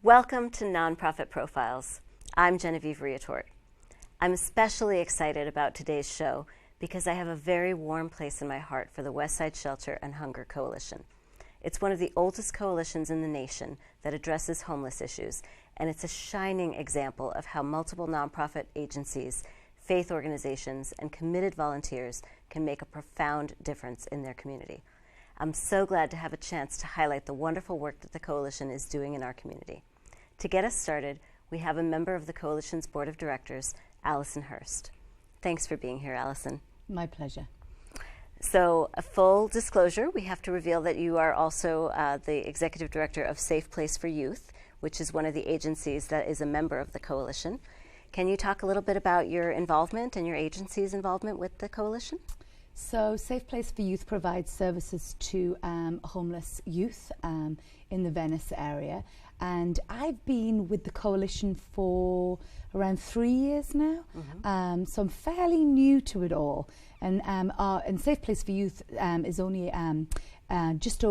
Welcome to Nonprofit Profiles. I'm Genevieve. I'm especially excited about today's show because I have a very warm place in my heart for the Westside Shelter Hunger Coalition. It's one of the oldest coalitions in the nation that addresses homeless issues, and it's a shining example of how multiple nonprofit agencies, faith organizations, and committed volunteers can make a profound difference in their community. I'm so glad to have a chance to highlight the wonderful work that the coalition is doing in our community. To get us started, we have a member of the coalition's board of directors, Alison Hurst. Thanks for being here, Alison. My pleasure. So, a full disclosure, we have to reveal that you are also the executive director of Safe Place for Youth, which is one of the agencies that is a member of the coalition. Can you talk a little bit about your involvement and your agency's involvement with the coalition? So Safe Place for Youth provides services to homeless youth in the Venice area, and I've been with the coalition for around 3 years now, so I'm fairly new to it all. And Safe Place for Youth is only just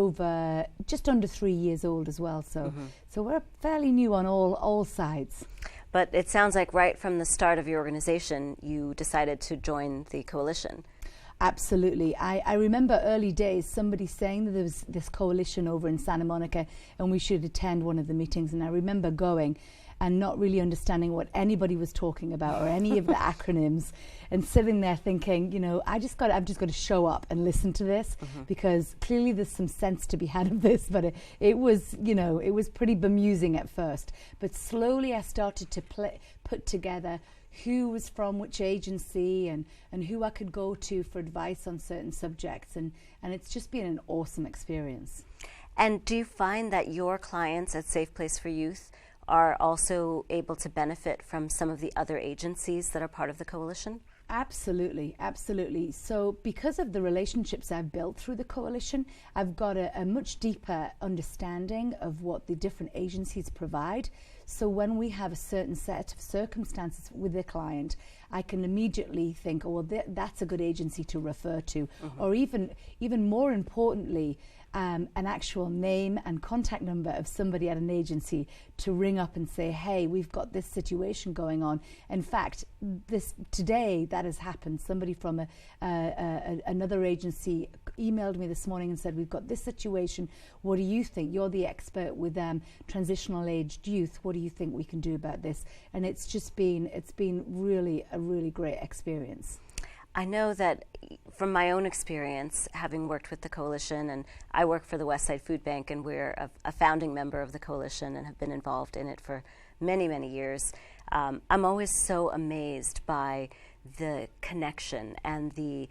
under 3 years old as well, so we're fairly new on all sides. But it sounds like right from the start of your organization, you decided to join the coalition. Absolutely. I remember early days somebody saying that there was this coalition over in Santa Monica and we should attend one of the meetings, and I remember going and not really understanding what anybody was talking about or any of the acronyms, and sitting there thinking, you know, I've just got to show up and listen to this, because clearly there's some sense to be had of this, but it was pretty bemusing at first. But slowly I started to put together who was from which agency and who I could go to for advice on certain subjects, and it's just been an awesome experience. And do you find that your clients at Safe Place for Youth are also able to benefit from some of the other agencies that are part of the coalition? Absolutely, absolutely. So because of the relationships I've built through the coalition, I've got a much deeper understanding of what the different agencies provide. So when we have a certain set of circumstances with a client, I can immediately think, oh, well, that's a good agency to refer to. Or even more importantly, an actual name and contact number of somebody at an agency to ring up and say, hey, we've got this situation going on. In fact, today that has happened. Somebody from another agency emailed me this morning and said, we've got this situation. What do you think? You're the expert with transitional aged youth. What do you think we can do about this? And it's been really a really great experience. I know that from my own experience, having worked with the coalition, and I work for the Westside Food Bank, and we're a founding member of the coalition and have been involved in it for many, many years. I'm always so amazed by the connection and the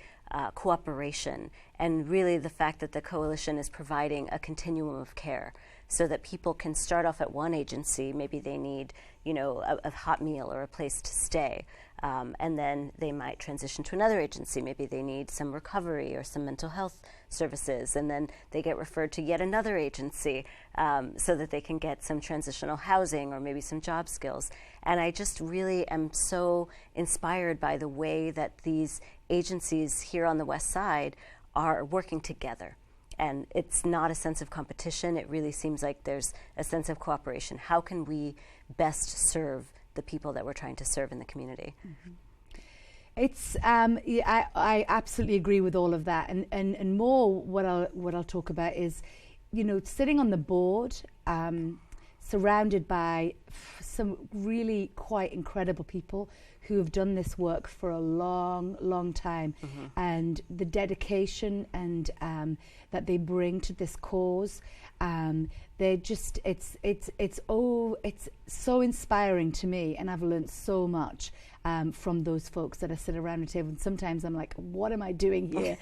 cooperation, and really the fact that the coalition is providing a continuum of care so that people can start off at one agency. Maybe they need, a hot meal or a place to stay. And then they might transition to another agency. Maybe they need some recovery or some mental health services, and then they get referred to yet another agency so that they can get some transitional housing or maybe some job skills. And I just really am so inspired by the way that these agencies here on the West Side are working together. And it's not a sense of competition. It really seems like there's a sense of cooperation. How can we best serve the people that we're trying to serve in the community? It's I absolutely agree with all of that, and more what I'll talk about is, sitting on the board, surrounded by some really quite incredible people who have done this work for a long time, and the dedication and that they bring to this cause. They're just it's so inspiring to me, and I've learned so much from those folks that I sit around the table, and sometimes I'm like, what am I doing here?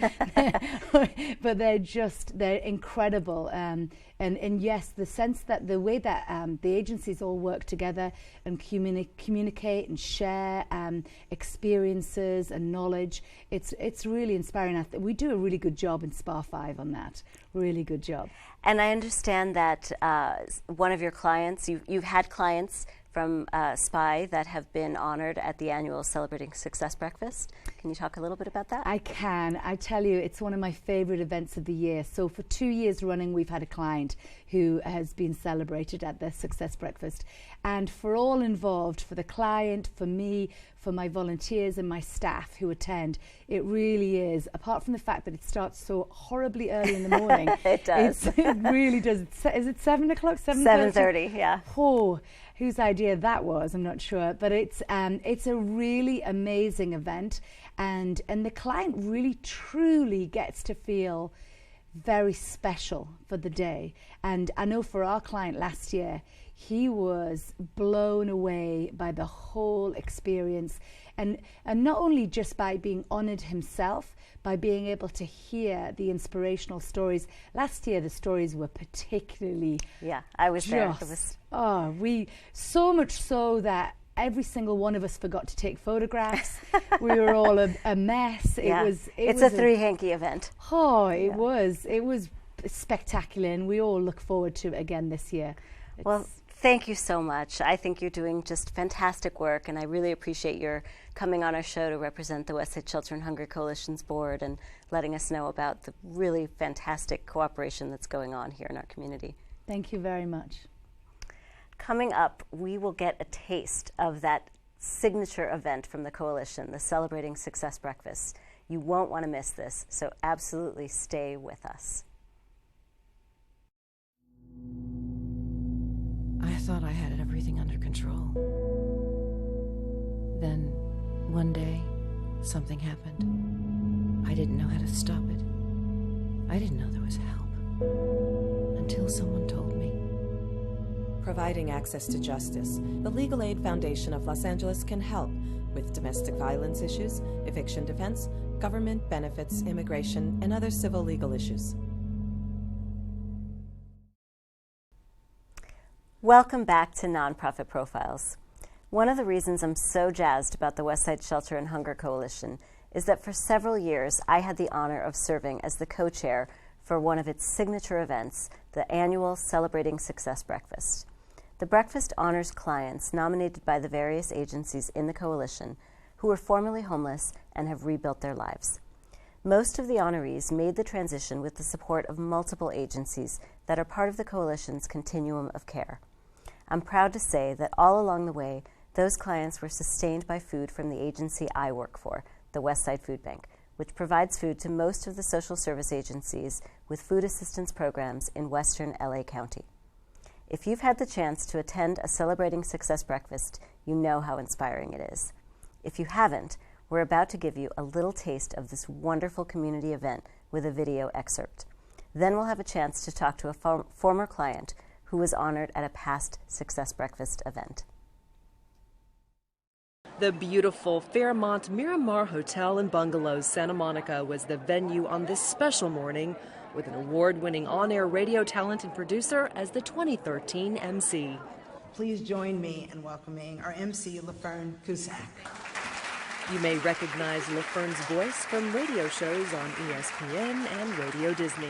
But they're incredible, and yes, the sense that the way that the agencies all work together and communicate and share experiences and knowledge, it's really inspiring. We do a really good job in SPA 5 on that. Really good job. And I understand that one of your clients, you've had clients from SPY that have been honored at the annual Celebrating Success Breakfast. Can you talk a little bit about that? I can. I tell you, it's one of my favorite events of the year. So for 2 years running, we've had a client who has been celebrated at the Success Breakfast. And for all involved, for the client, for me, for my volunteers and my staff who attend, it really is, apart from the fact that it starts so horribly early in the morning. It does. It really does. Is it 7 o'clock? 7:30, yeah. Oh, whose idea that was, I'm not sure. But it's a really amazing event. And the client really, truly gets to feel very special for the day. And I know for our client last year, he was blown away by the whole experience, and not only just by being honored himself, by being able to hear the inspirational stories. Last year the stories were particularly I was there. So much so that every single one of us forgot to take photographs. We were all a mess. It's a three-hanky event. It was spectacular, and we all look forward to it again this year. Well, thank you so much. I think you're doing just fantastic work, and I really appreciate your coming on our show to represent the Westside Shelter Hunger Coalition's board and letting us know about the really fantastic cooperation that's going on here in our community. Thank you very much. Coming up, we will get a taste of that signature event from the coalition, the Celebrating Success Breakfast. You won't want to miss this, so absolutely stay with us. I thought I had everything under control. Then, one day, something happened. I didn't know how to stop it. I didn't know there was help. Until someone told me. Providing access to justice, the Legal Aid Foundation of Los Angeles can help with domestic violence issues, eviction defense, government benefits, immigration, and other civil legal issues. Welcome back to Nonprofit Profiles. One of the reasons I'm so jazzed about the Westside Shelter and Hunger Coalition is that for several years I had the honor of serving as the co-chair for one of its signature events, the annual Celebrating Success Breakfast. The breakfast honors clients nominated by the various agencies in the coalition who were formerly homeless and have rebuilt their lives. Most of the honorees made the transition with the support of multiple agencies that are part of the coalition's continuum of care. I'm proud to say that all along the way, those clients were sustained by food from the agency I work for, the Westside Food Bank, which provides food to most of the social service agencies with food assistance programs in western LA County. If you've had the chance to attend a Celebrating Success Breakfast, you know how inspiring it is. If you haven't, we're about to give you a little taste of this wonderful community event with a video excerpt. Then we'll have a chance to talk to a former client who was honored at a past Success Breakfast event. The beautiful Fairmont Miramar Hotel and Bungalows Santa Monica was the venue on this special morning with an award-winning on-air radio talent and producer as the 2013 MC. Please join me in welcoming our MC, LaFern Cusack. You may recognize LaFern's voice from radio shows on ESPN and Radio Disney.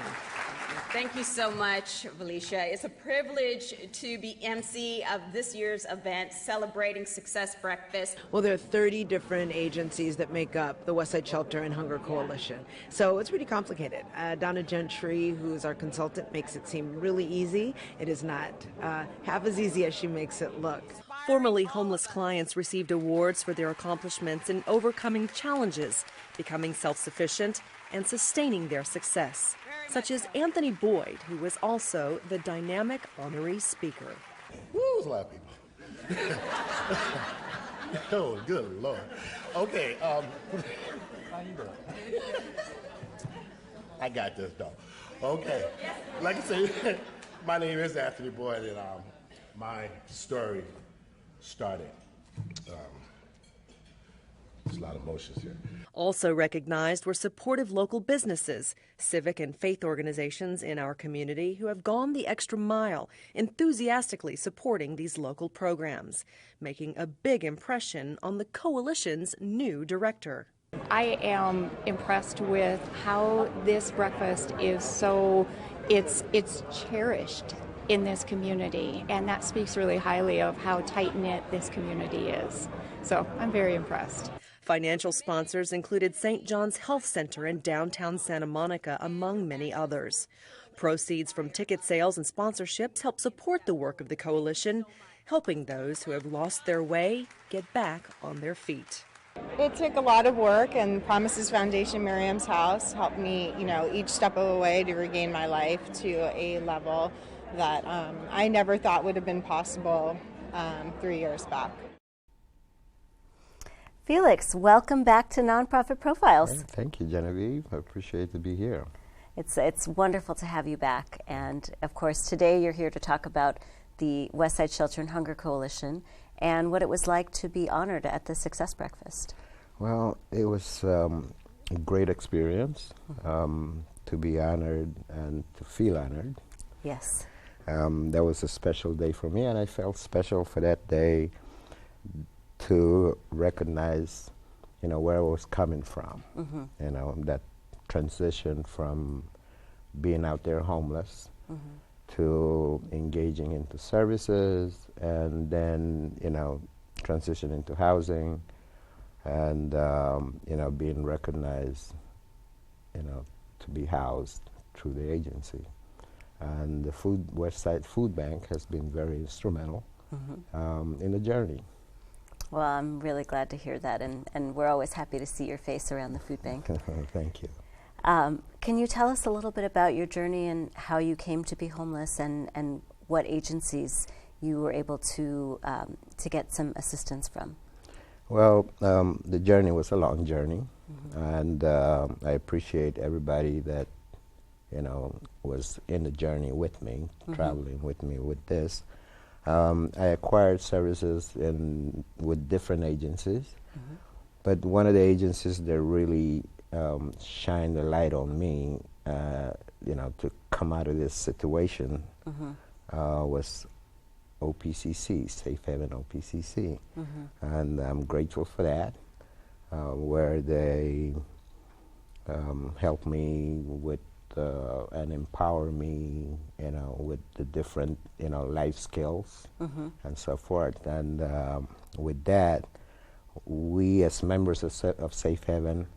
Thank you so much, Felicia. It's a privilege to be MC of this year's event, Celebrating Success Breakfast. Well, there are 30 different agencies that make up the Westside Shelter and Hunger Coalition. So it's pretty complicated. Donna Gentry, who's our consultant, makes it seem really easy. It is not half as easy as she makes it look. Formerly homeless clients received awards for their accomplishments in overcoming challenges, becoming self-sufficient, and sustaining their success, such as Anthony Boyd, who was also the dynamic honoree speaker. Woo, there's a lot of people. Oh, good Lord. Okay, how you doing? I got this, though. Okay, like I said, my name is Anthony Boyd, and my story started. There's a lot of emotions here. Also recognized were supportive local businesses, civic and faith organizations in our community who have gone the extra mile, enthusiastically supporting these local programs, making a big impression on the coalition's new director. I am impressed with how this breakfast is it's cherished. in this community, and that speaks really highly of how tight-knit this community is. So I'm very impressed. Financial sponsors included St. John's Health Center in downtown Santa Monica, among many others. Proceeds from ticket sales and sponsorships help support the work of the coalition, helping those who have lost their way get back on their feet. It took a lot of work, and Promises Foundation Miriam's House helped me, each step of the way to regain my life to a level that I never thought would have been possible 3 years back. Felix, welcome back to Nonprofit Profiles. Thank you, Genevieve. I appreciate to be here. It's wonderful to have you back. And of course, today you're here to talk about the Westside Shelter and Hunger Coalition and what it was like to be honored at the Success Breakfast. Well, it was a great experience to be honored and to feel honored. Yes. That was a special day for me, and I felt special for that day to recognize, where I was coming from. That transition from being out there homeless to engaging into services, and then, transition into housing, and, being recognized, to be housed through the agency. And the Westside Food Bank has been very instrumental in the journey. Well, I'm really glad to hear that, and we're always happy to see your face around the food bank. Thank you. Can you tell us a little bit about your journey and how you came to be homeless, and what agencies you were able to get some assistance from? Well, the journey was a long journey, and I appreciate everybody that was in the journey with me, traveling with me with this. I acquired services with different agencies, but one of the agencies that really shined the light on me, to come out of this situation was OPCC, Safe Haven OPCC. And I'm grateful for that, where they helped me with and empower me, with the different, life skills and so forth. And with that, we as members of Safe Haven,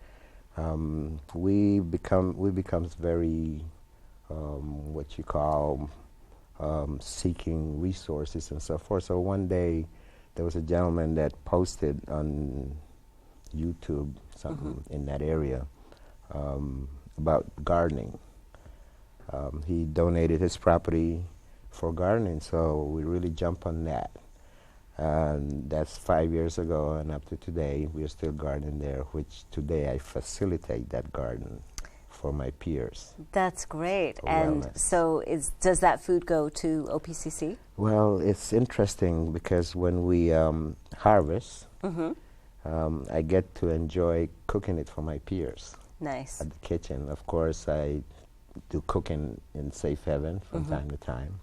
we becomes very, what you call, seeking resources and so forth. So one day, there was a gentleman that posted on YouTube something in that area about gardening. He donated his property for gardening, so we really jumped on that. And that's 5 years ago, and up to today, we are still gardening there, which today I facilitate that garden for my peers. That's great. And so does that food go to OPCC? Well, it's interesting because when we harvest, I get to enjoy cooking it for my peers. Nice. At the kitchen. Of course, I do cooking in Safe Haven from time to time.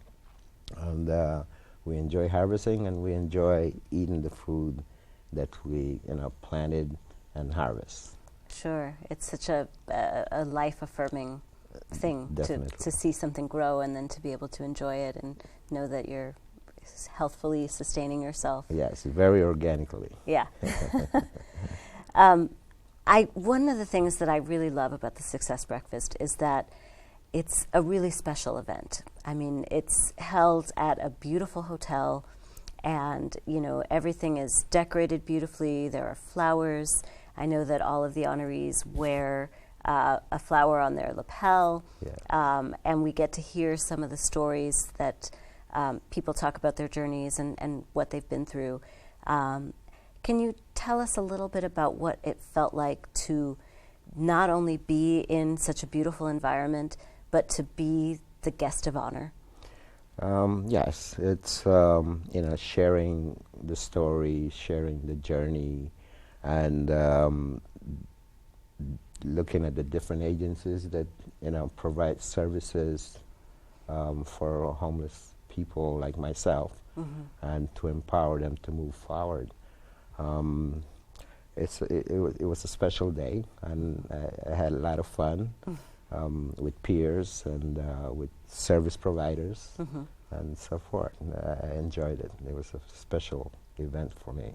And we enjoy harvesting, and we enjoy eating the food that we, planted and harvest. Sure. It's such a life-affirming thing to see something grow and then to be able to enjoy it and know that you're healthfully sustaining yourself. Yes, very organically. Yeah. One of the things that I really love about the Success Breakfast is that it's a really special event. I mean, it's held at a beautiful hotel, and everything is decorated beautifully. There are flowers. I know that all of the honorees wear a flower on their lapel, and we get to hear some of the stories that people talk about their journeys and what they've been through. Can you tell us a little bit about what it felt like to not only be in such a beautiful environment, but to be the guest of honor? Yes, it's sharing the story, sharing the journey, and looking at the different agencies that provide services for homeless people like myself, and to empower them to move forward. It was a special day, and I had a lot of fun with peers and with service providers and so forth. And I enjoyed it. It was a special event for me.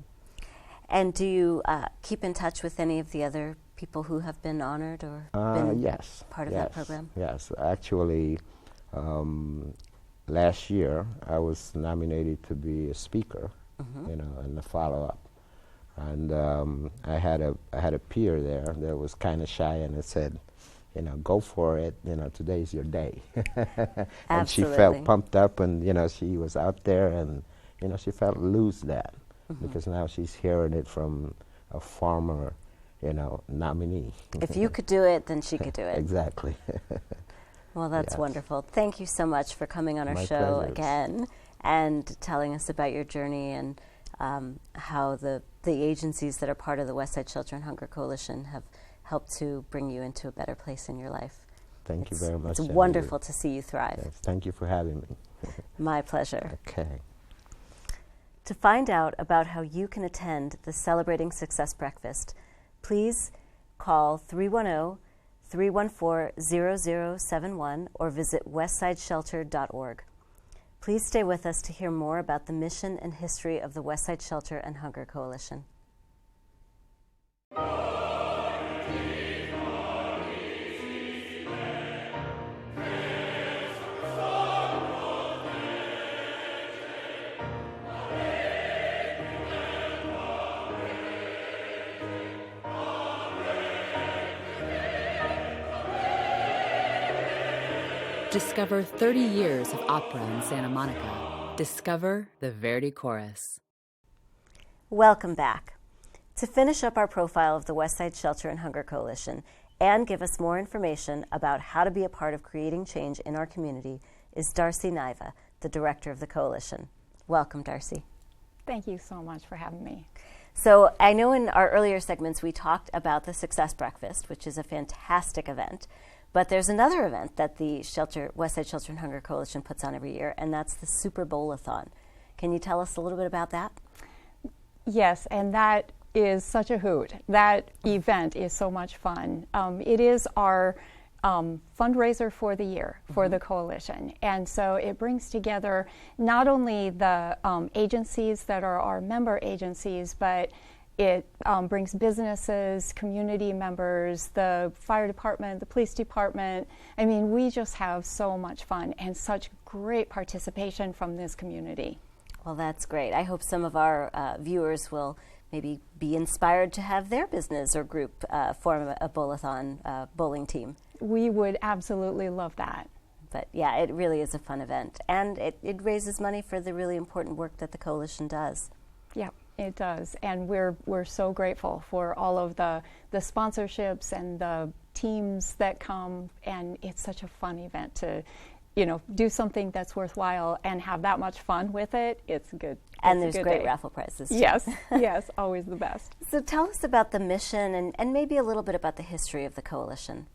And do you keep in touch with any of the other people who have been honored or been yes, part of that program? Yes, actually, last year I was nominated to be a speaker, you know, in the follow-up. And I had a peer there that was kind of shy, and it said, you know, go for it. You know, today's your day. And she felt pumped up, and you know, she was out there, and you know, she felt lose that because now she's hearing it from a former, you know, nominee. If you could do it, then she could do it. Exactly. Well, that's wonderful. Thank you so much for coming on our My show pleasure. again and telling us about your journey and how the agencies that are part of the Westside Shelter and Hunger Coalition have helped to bring you into a better place in your life. Thank you very much. It's Genevieve. wonderful to see you thrive. Yes, thank you for having me. My pleasure. Okay. To find out about how you can attend the Celebrating Success Breakfast, please call 310-314-0071 or visit westsideshelter.org. Please stay with us to hear more about the mission and history of the Westside Shelter and Hunger Coalition. Discover 30 years of opera in Santa Monica. Discover the Verdi Chorus. Welcome back. To finish up our profile of the Westside Shelter and Hunger Coalition and give us more information about how to be a part of creating change in our community is Darci Niva, the director of the coalition. Welcome, Darci. Thank you so much for having me. So I know in our earlier segments we talked about the Success Breakfast, which is a fantastic event. But there's another event that the Westside Shelter and Hunger Coalition puts on every year, and that's the Super Bowl-a-thon. Can you tell us a little bit about that? Yes, and that is such a hoot. That event is so much fun. It is our fundraiser for the year for the coalition, and so it brings together not only the agencies that are our member agencies, but it brings businesses, community members, the fire department, the police department. I mean, we just have so much fun and such great participation from this community. Well, that's great. I hope some of our viewers will maybe be inspired to have their business or group form a bowl-a-thon bowling team. We would absolutely love that. But yeah, it really is a fun event. And it raises money for the really important work that the coalition does. Yep. It does, and we're so grateful for all of the sponsorships and the teams that come, and it's such a fun event to, you know, do something that's worthwhile and have that much fun with it. It's good. And there's great raffle prizes too. Yes, yes, always the best. So tell us about the mission and maybe a little bit about the history of the coalition.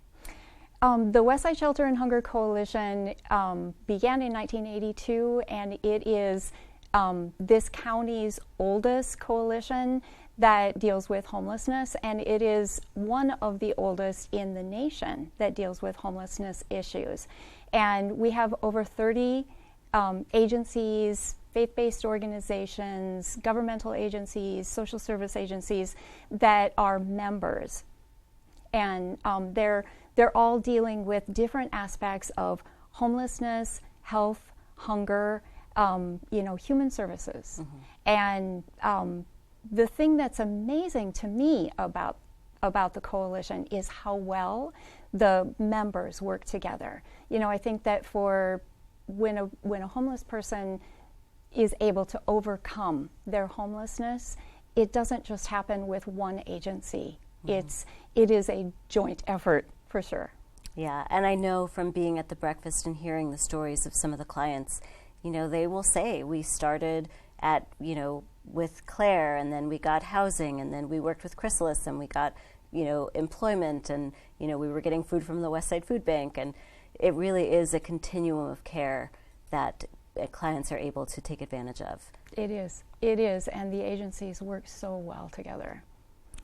The Westside Shelter and Hunger Coalition began in 1982, and it is this county's oldest coalition that deals with homelessness, and it is one of the oldest in the nation that deals with homelessness issues. And we have over 30 agencies, faith-based organizations, governmental agencies, social service agencies that are members. And they're all dealing with different aspects of homelessness, health, hunger, human services. And the thing that's amazing to me about the coalition is how well the members work together. You know, I think that when a homeless person is able to overcome their homelessness, it doesn't just happen with one agency. It is a joint effort for sure. Yeah, and I know from being at the breakfast and hearing the stories of some of the clients, you know, they will say, we started at, with Claire, and then we got housing, and then we worked with Chrysalis, and we got, employment, and, we were getting food from the Westside Food Bank, and it really is a continuum of care that clients are able to take advantage of. It is, and the agencies work so well together.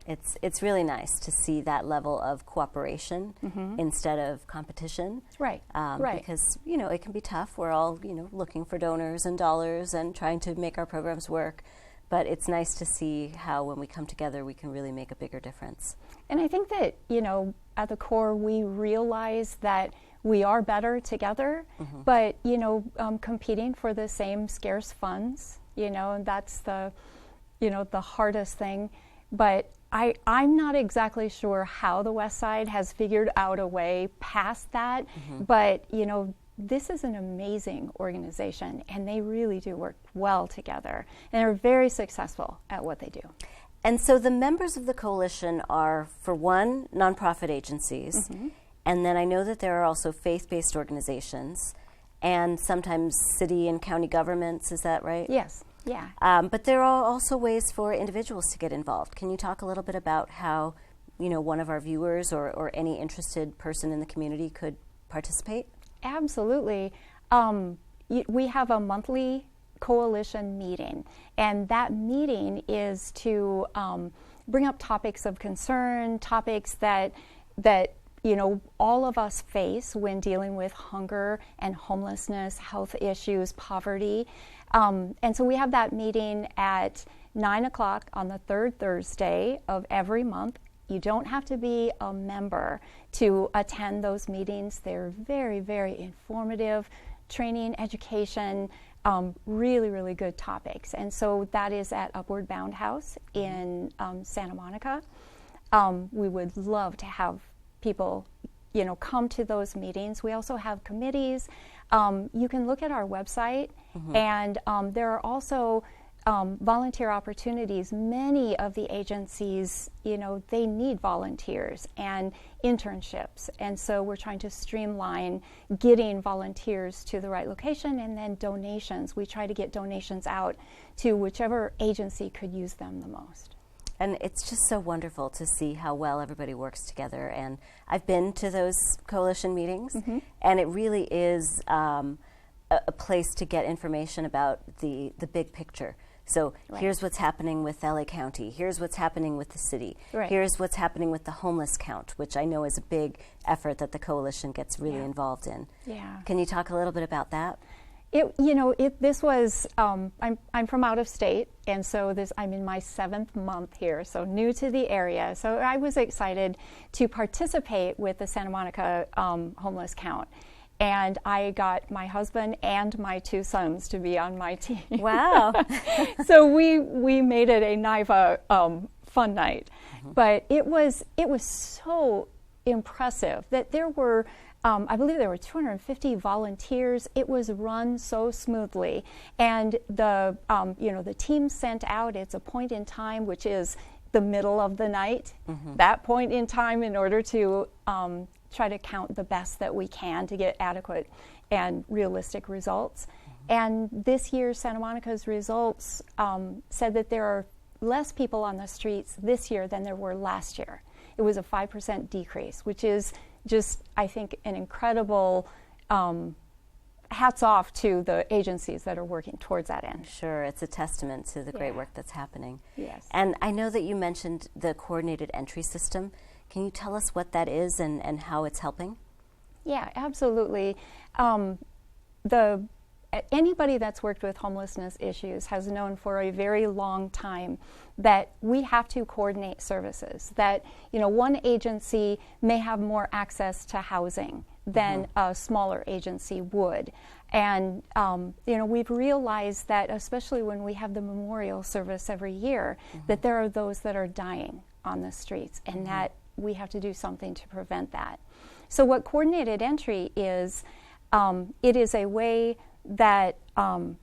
It's really nice to see that level of cooperation instead of competition. Right. Because, you know, it can be tough. We're all, you know, looking for donors and dollars and trying to make our programs work. But it's nice to see how when we come together, we can really make a bigger difference. And I think that, you know, at the core, we realize that we are better together, but, you know, competing for the same scarce funds, you know, and that's the, you know, the hardest thing. But I'm not exactly sure how the West Side has figured out a way past that, but, you know, this is an amazing organization, and they really do work well together, and they're very successful at what they do. And so the members of the coalition are, for one, nonprofit agencies, and then I know that there are also faith-based organizations, and sometimes city and county governments, is that right? Yes, yeah. But there are also ways for individuals to get involved. Can you talk a little bit about how, you know, one of our viewers or any interested person in the community could participate? Absolutely. We have a monthly coalition meeting, and that meeting is to bring up topics of concern, topics that you know, all of us face when dealing with hunger and homelessness, health issues, poverty. And so we have that meeting at 9 o'clock on the third Thursday of every month. You don't have to be a member to attend those meetings. They're very, very informative, training, education, really, really good topics. And so that is at Upward Bound House in Santa Monica. We would love to have people, you know, come to those meetings. We also have committees. You can look at our website, and there are also volunteer opportunities. Many of the agencies, you know, they need volunteers and internships, and so we're trying to streamline getting volunteers to the right location, and then donations. We try to get donations out to whichever agency could use them the most. And it's just so wonderful to see how well everybody works together. And I've been to those coalition meetings, and it really is a place to get information about the big picture. So here's what's happening with LA County. Here's what's happening with the city. Here's what's happening with the homeless count, which I know is a big effort that the coalition gets really involved in. Can you talk a little bit about that? This was, I'm from out of state, and so I'm in my 7th month here, so new to the area. So I was excited to participate with the Santa Monica homeless count. And I got my husband and my 2 sons to be on my team. Wow. So we made it a Niva fun night. But it was so impressive that there were, I believe there were 250 volunteers. It was run so smoothly. And the team sent out, it's a point in time, which is the middle of the night, that point in time, in order to try to count the best that we can to get adequate and realistic results. And this year, Santa Monica's results said that there are less people on the streets this year than there were last year. It was a 5% decrease, which is just, I think, an incredible hats off to the agencies that are working towards that end. Sure, it's a testament to the great work that's happening. Yes. And I know that you mentioned the coordinated entry system. Can you tell us what that is and how it's helping? Yeah, absolutely. Anybody that's worked with homelessness issues has known for a very long time that we have to coordinate services, that, you know, one agency may have more access to housing than a smaller agency would. And, we've realized that, especially when we have the memorial service every year, that there are those that are dying on the streets, and that we have to do something to prevent that. So what coordinated entry is, it is a way that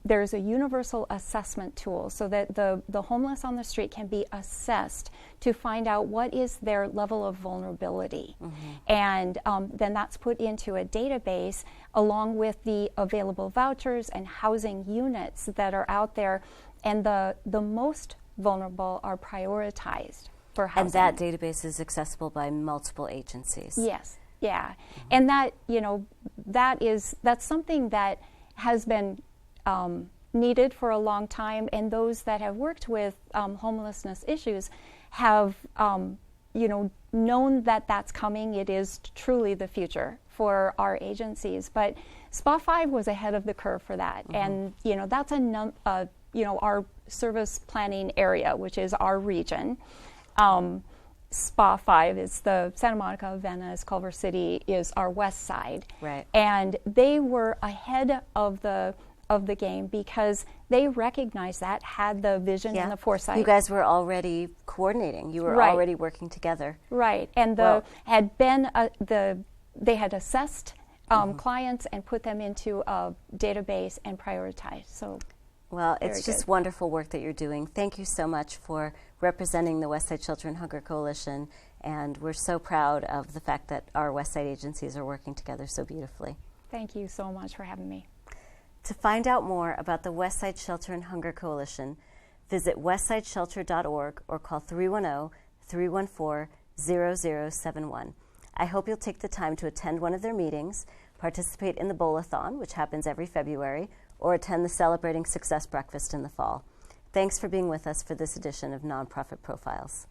there's a universal assessment tool so that the homeless on the street can be assessed to find out what is their level of vulnerability. And then that's put into a database along with the available vouchers and housing units that are out there, and the most vulnerable are prioritized for housing. And that database is accessible by multiple agencies. Yes, yeah. And that, that's something that has been needed for a long time, and those that have worked with homelessness issues have known that that's coming. It is truly the future for our agencies. But SPA 5 was ahead of the curve for that, and that's our service planning area, which is our region. SPA 5 is the Santa Monica, Venice, Culver City is our west side. Right. And they were ahead of the game because they recognized that, had the vision and the foresight. You guys were already coordinating. You were already working together. Right. And they had assessed clients and put them into a database and prioritized. So well, it's just wonderful work that you're doing. Thank you so much for representing the Westside Shelter and Hunger Coalition, and we're so proud of the fact that our Westside agencies are working together so beautifully. Thank you so much for having me. To find out more about the Westside Shelter and Hunger Coalition, visit westsideshelter.org or call 310-314-0071. I hope you'll take the time to attend one of their meetings, participate in the Bowl-a-thon, which happens every February, or attend the Celebrating Success Breakfast in the fall. Thanks for being with us for this edition of Nonprofit Profiles.